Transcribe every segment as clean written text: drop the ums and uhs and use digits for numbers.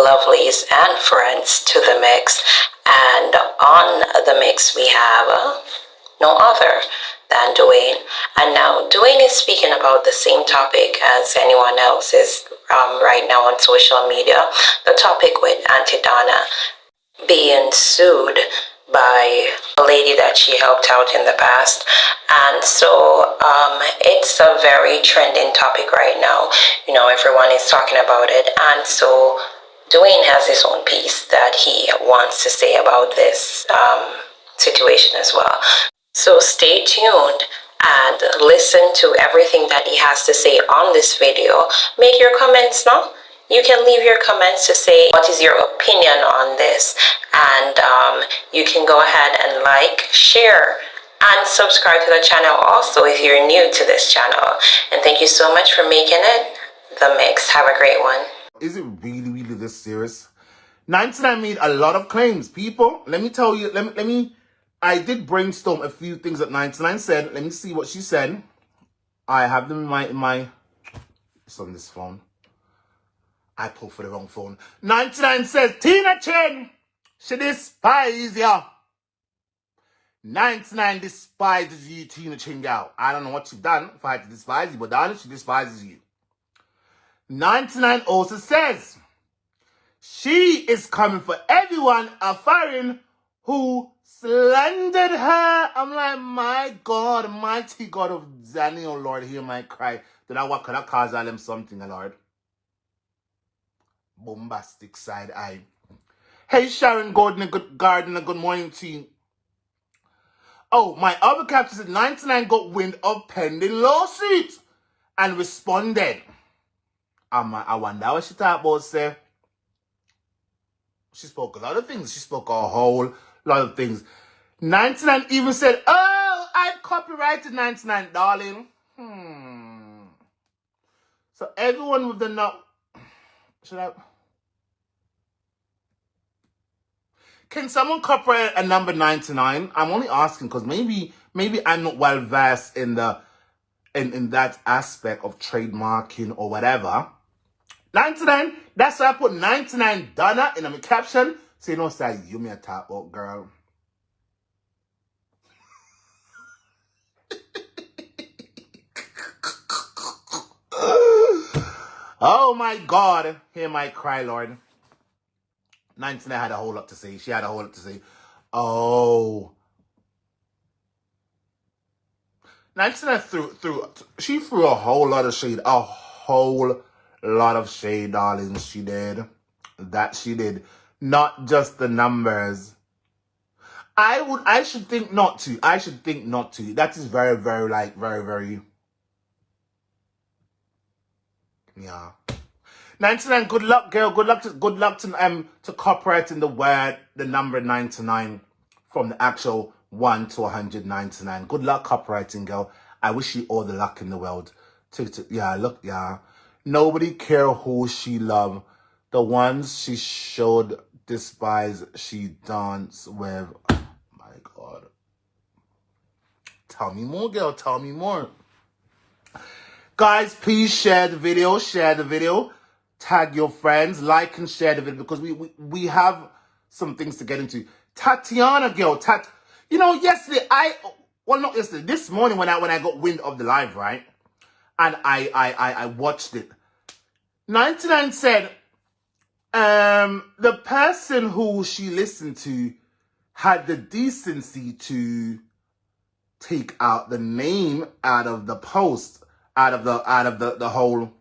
lovelies and friends to the mix. And on the mix, we have no other than Dwayne. And now Dwayne is speaking about the same topic as anyone else is right now on social media. The topic with Auntie Donna being sued by a lady that she helped out in the past. And so it's a very trending topic right now. You know, everyone is talking about it. And so Dwayne has his own piece that he wants to say about this situation as well. So stay tuned and listen to everything that he has to say on this video. Make your comments now. You can leave your comments to say what is your opinion on this. And you can go ahead and like, share, and subscribe to the channel also if you're new to this channel. And thank you so much for making it the mix. Have a great one. Is it really this serious? 99 made a lot of claims. People, let me tell you, I did brainstorm a few things that 99 said. Let me see what she said. I have them in my it's on this phone. I pulled for the wrong phone. 99 says, Tina Chen, she despises ya. 99 despises you, Tina Chen gal. I don't know what you've done for her to despise you, but darling, she despises you. 99 also says, she is coming for everyone a foreign who slandered her. I'm like, my God, mighty God of Daniel, Lord, hear my cry. Did I what could I cause them something, Lord? Bombastic side eye. Hey, Sharon Gardner, good morning to you. Oh, my other caption said 99 got wind of pending lawsuit and responded. I wonder what she thought about, sir. She spoke a lot of things. She spoke a whole lot of things. 99 even said, oh, I've copyrighted 99, darling. So everyone with the no... Should I... Can someone copyright a number 99? I'm only asking because maybe I'm not well versed in the in that aspect of trademarking or whatever. 99, that's why I put 99 Donna in my caption. So you know, say you me a top up, girl. Oh my God, hear my cry, Lord. 99 had a whole lot to say. She had a whole lot to say. Oh. 99 she threw a whole lot of shade. A whole lot of shade, darling. She did. That she did. Not just the numbers. I should think not to. I should think not to. That is very, very, very. Yeah. 99, good luck, girl. Good luck to copyrighting the number 99 from the actual 1 to 199. Good luck copyrighting, girl. I wish you all the luck in the world. Yeah. Nobody care who she love. The ones she showed despise, she dance with. Oh my God. Tell me more, girl. Tell me more. Guys, please share the video. Tag your friends, like and share the video because we have some things to get into. Tatiana, girl, you know, yesterday not yesterday, this morning when I got wind of the live, right? And I watched it. 99 said, the person who she listened to had the decency to take out the name out of the post, out of the whole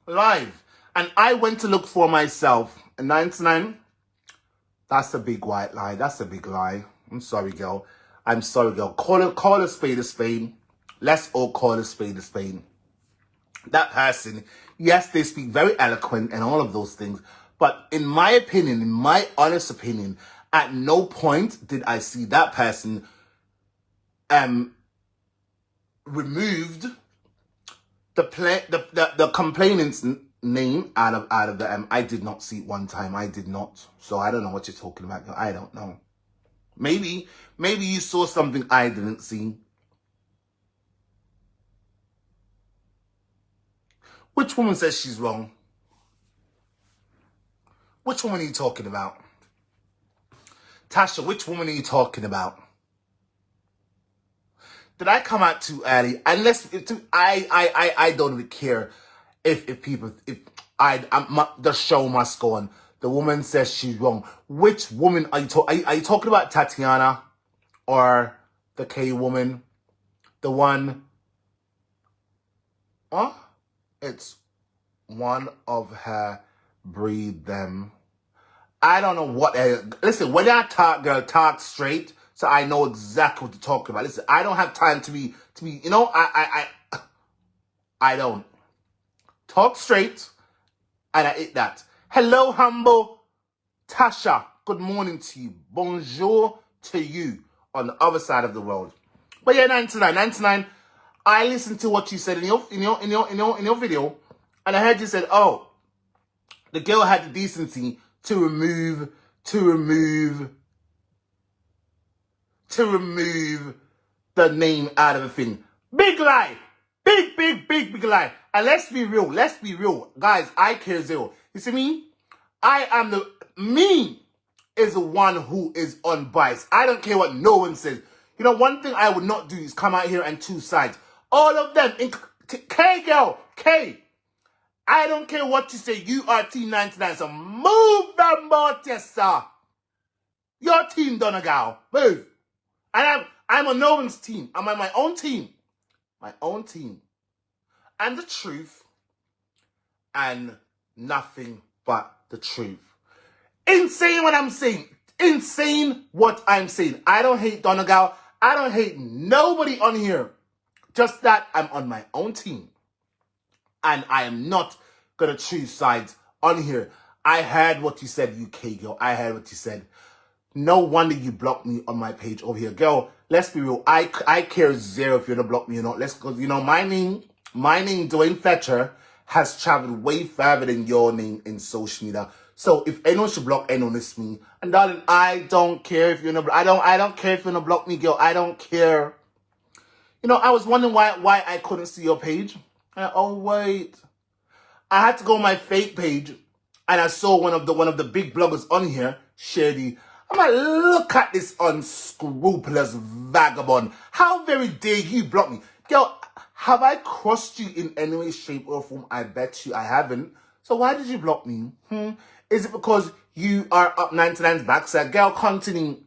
live. And I went to look for myself. And 99, that's a big white lie. That's a big lie. I'm sorry, girl. Call a spade a spade. Let's all call a spade a spade. That person, yes, they speak very eloquent and all of those things. But in my opinion, in my honest opinion, at no point did I see that person removed the complainant's name out of the I did not see it one time. I did not. So I don't know what you're talking about. I don't know. Maybe you saw something I didn't see. Which woman says she's wrong? Which woman are you talking about? Tasha, which woman are you talking about? Did I come out too early? Unless I don't really care if the show must go on. The woman says she's wrong. Which woman are you talking? Are you talking about Tatiana or the K woman? The one? Huh? It's one of her. Breed them. I don't know what. Listen, when I talk, girl, talk straight, so I know exactly what to talk about. Listen, I don't have time to be. You know, I don't talk straight, and I eat that. Hello, humble Tasha. Good morning to you. Bonjour to you on the other side of the world. But yeah, 99. I listened to what you said in your video, and I heard you said, oh, the girl had the decency to remove the name out of the thing. Big lie. Big lie. And let's be real. Guys, I care zero. You see me? Me is the one who is unbiased. I don't care what no one says. You know, one thing I would not do is come out here and two sides. All of them, K girl, K. I don't care what you say. You are Team 99, so move them boat, yes, sir. Your team, Donegal. Move. And I'm on no one's team. I'm on my own team. My own team. And the truth. And nothing but the truth. Insane what I'm saying. Insane what I'm saying. I don't hate Donegal. I don't hate nobody on here. Just that I'm on my own team. And I am not going to choose sides on here. I heard what you said, UK girl. I heard what you said. No wonder you blocked me on my page over here. Girl, let's be real. I care zero if you're going to block me or not. Let's go. You know, my name, Dwayne Fletcher, has traveled way further than your name in social media. So if anyone should block anyone, it's me. And darling, I don't care if you're going to, I don't care if you're going to block me, girl. I don't care. You know, I was wondering why I couldn't see your page. Oh, wait. I had to go on my fake page and I saw one of the big bloggers on here, Shady. I'm like, look at this unscrupulous vagabond. How very dare you block me? Girl, have I crossed you in any way, shape, or form? I bet you I haven't. So why did you block me? Is it because you are up 99's backside? Girl, continue,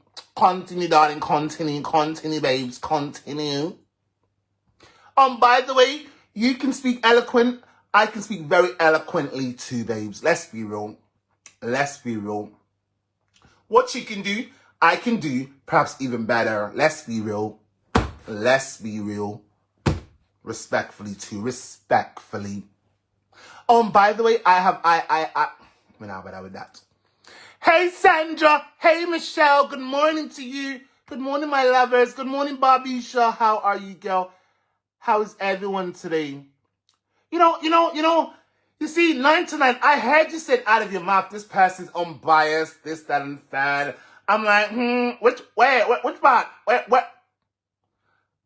darling, continue, babes, continue. By the way, you can speak eloquent. I can speak very eloquently too, babes. Let's be real. What you can do, I can do perhaps even better. Let's be real. Respectfully too. Respectfully. By the way, we're not better with that. Hey, Sandra. Hey, Michelle. Good morning to you. Good morning, my lovers. Good morning, Bobisha. How are you, girl? How is everyone today? You see, 99, I heard you said out of your mouth, this person's unbiased, this, that, and that. I'm like, which part? What?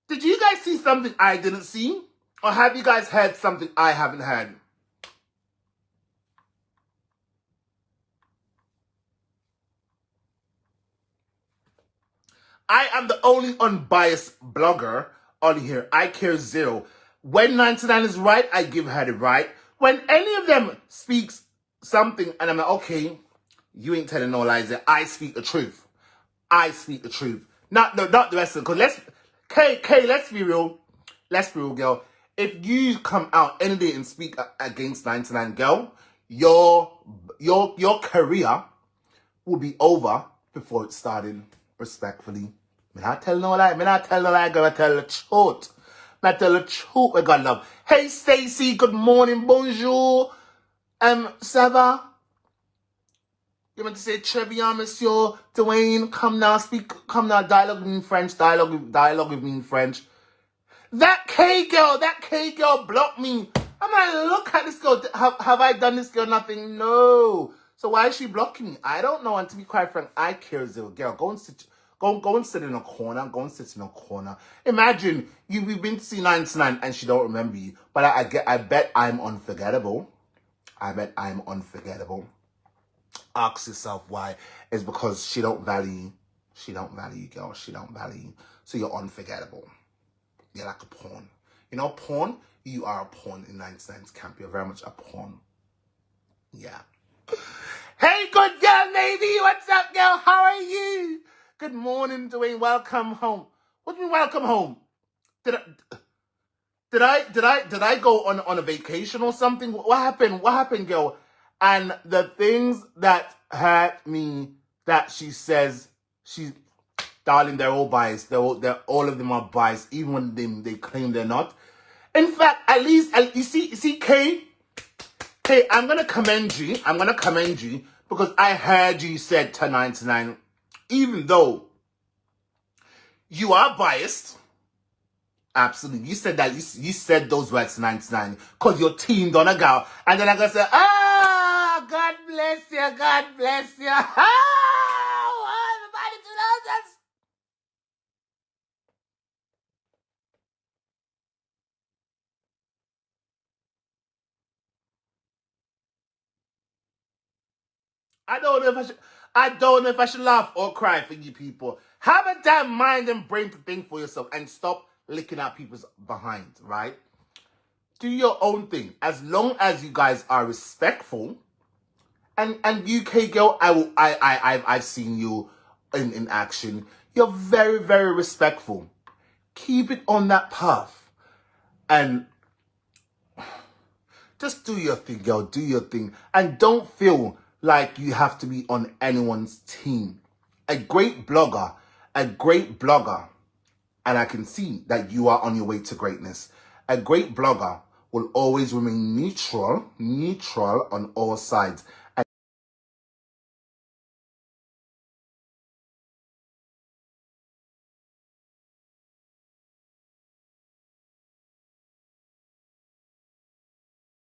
Did you guys see something I didn't see? Or have you guys heard something I haven't heard? I am the only unbiased blogger on here. I care zero. When 99 is right, I give her the right. When any of them speaks something and I'm like, okay, you ain't telling no lies there. I speak the truth. Not the rest of it. Because let's be real. Let's be real, girl. If you come out any day and speak against 99, girl, your career will be over before it started, respectfully. Me not tell no lie, girl. I tell the truth. We got love. Hey, Stacy. Good morning. Bonjour. Ça va? You meant to say très bien, monsieur. Dwayne, come now, dialogue with me in French. Dialogue with me in French. That K girl blocked me. I'm like, look at this girl. Have I done this girl nothing? No. So why is she blocking me? I don't know. And to be quite frank, I care zero. Girl, go and sit in a corner. Imagine we've been to see 99 and she don't remember you. But I bet I'm unforgettable. Ask yourself why. It's because she don't value you, girl. She don't value you. So you're unforgettable. You're like a pawn. You know, pawn? You are a pawn in 99's camp. You're very much a pawn. Yeah. Hey, good girl, lady. What's up, girl? How are you? Good morning, Dwayne. Welcome home. What do you mean, welcome home? Did I go on a vacation or something? What happened? What happened, girl? And the things that hurt me that she says, darling, they're all biased. All of them are biased, even when they claim they're not. In fact, at least you see, Kay, I'm gonna commend you. Because I heard you said to 99, even though you are biased. Absolutely. You said that. You said those words to 99 because your team done a girl. And then I gotta say, God bless you. God bless you. Everybody do those. I don't know if I should laugh or cry for you people. Have a damn mind and brain to think for yourself and stop licking at people's behind, right? Do your own thing. As long as you guys are respectful. And UK girl, I've seen you in action. You're very, very respectful. Keep it on that path. And just do your thing, girl. Do your thing. And don't feel like you have to be on anyone's team. A great blogger, and I can see that you are on your way to greatness. A great blogger will always remain neutral on all sides.